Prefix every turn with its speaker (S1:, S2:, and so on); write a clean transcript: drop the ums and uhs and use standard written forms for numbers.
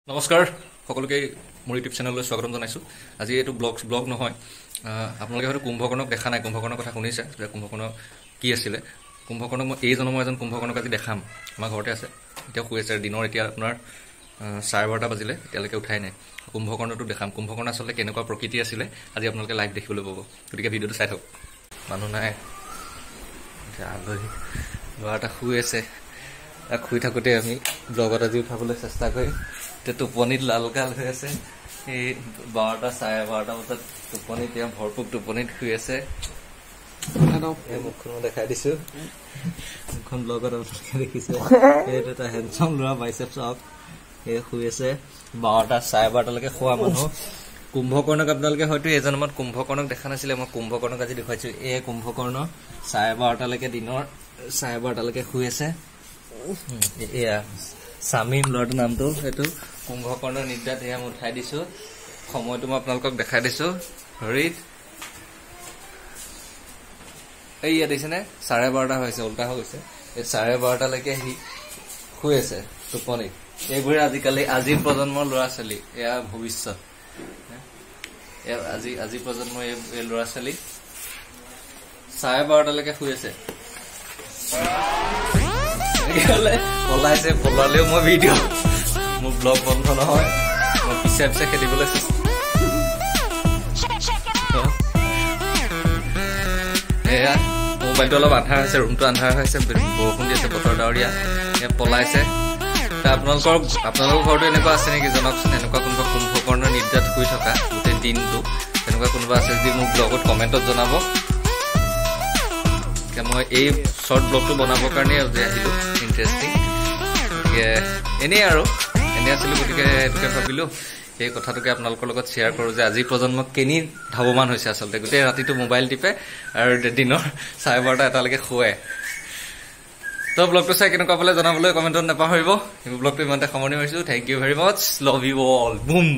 S1: নমস্কাৰ সকলোকে মোৰ ইউটিউব চেনেললৈ স্বাগতম জনাইছো। আজি এইটো ব্লগ নহয়, আপোনালোকে হয়তো কুম্ভকৰ্ণক দেখা নাই, কুম্ভকৰ্ণৰ কথা শুনিছে যে কুম্ভকৰ্ণ কি আছিলে। কুম্ভকৰ্ণক মই এই জন্মৰ এজন কুম্ভকৰ্ণক আজি দেখাম। আমাৰ ঘৰতে আছে, এতিয়া শুই আছে দিনৰ, এতিয়া আপোনাৰ 12:30 বাজিলে, এতিয়ালৈকে উঠাই নাই। কুম্ভকৰ্ণটো দেখাম, কুম্ভকৰ্ণ আচলতে কেনেকুৱা প্ৰকৃতি আছিলে আজি আপোনালোকে লাইভ দেখিবলৈ পাব। গতিকে ভিডিঅ'টো চাই থাকক। মানুহ নাই, আলহী ল'ৰা এটা শুই আছে। শুই থাকোঁতে আমি ব্লগত আজি উঠাবলৈ চেষ্টা কৰিম। এতিয়া টোপনিত লালকাল হৈ আছে, এই 12টা 12:30 বজাত টোপনিত, তেওঁ ভৰপূৰ টোপনিত শুই আছে। মুখখন মই দেখাই দিছো, মুখখন ব্লগত আপোনালোকে দেখিছে। এইটো এটা হেণ্ডচাম ল'ৰা, বাইচেপ চাওক, সেই শুই আছে। 12টা 12:30লৈকে খোৱা মানুহ। কুম্ভকৰ্ণক আপোনালোকে হয়তো এই জন্মত কুম্ভকৰ্ণক দেখা নাছিলে, মই কুম্ভকৰ্ণক আজি দেখুৱাইছো। এই কুম্ভকৰ্ণ 12:30লৈকে, দিনৰ 12:30লৈকে শুই আছে। এয়া স্বামীম ল'ৰাটোৰ নামটো, সেইটো কুম্ভকৰ্ণৰ নিদ্ৰাত এয়া মই উঠাই দিছো। সময়টো মই আপোনালোকক দেখাই দিছো। হৰিত এইয়া দেখিছেনে, 12:30 হৈছে, উল্টা হৈ গৈছে। এই 12:30লৈকে সি শুই আছে টোপনিত। এইবোৰে আজিকালি আজিৰ প্ৰজন্মৰ ল'ৰা ছোৱালী, এয়া ভৱিষ্যত। আজি প্ৰজন্মৰ এই ল'ৰা ছোৱালী 12:30লৈকে শুই আছে। পলাইছে, পলালেও মই ভিডিঅ', মোৰ ব্লগ বন্ধ নহয়, মই পিছে পিছে খেলিবলৈ এয়া মোবাইলটো অলপ আন্ধাৰ হৈছে, ৰুমটো আন্ধাৰ হৈছে, বৰষুণ দি আছে, বতৰ ডাৱৰীয়া। এয়া পলাইছে। আপোনালোকৰ ঘৰতো এনেকুৱা আছে নেকি জনাওকচোন, এনেকুৱা কোনোবা কুম্ভকৰ্ণৰ নিদ্ৰাত শুই থকা গোটেই দিনটো, তেনেকুৱা কোনোবা আছে যদি মোক ব্লগত কমেণ্টত জনাব। মই এই শ্বৰ্ট ব্লগটো বনাবৰ কাৰণে আজি আহিলো, ইণ্টাৰেষ্টিং। গতিকে এনেই আছিলো, গতিকে এইটোকে ভাবিলো এই কথাটোকে আপোনালোকৰ লগত শ্বেয়াৰ কৰো যে আজি প্ৰজন্ম কেনি ধাৱমান হৈছে আচলতে। গোটেই ৰাতিটো মোবাইল টিপে আৰু দিনৰ 12:30-1লৈকে শুৱে। তো ব্লগটো চাই কেনেকুৱা পালে জনাবলৈ কমেণ্টত নাপাহৰিব। ব্লগটো ইমানতে সামৰণি মাৰিছো। Thank you very much, love you all, broom.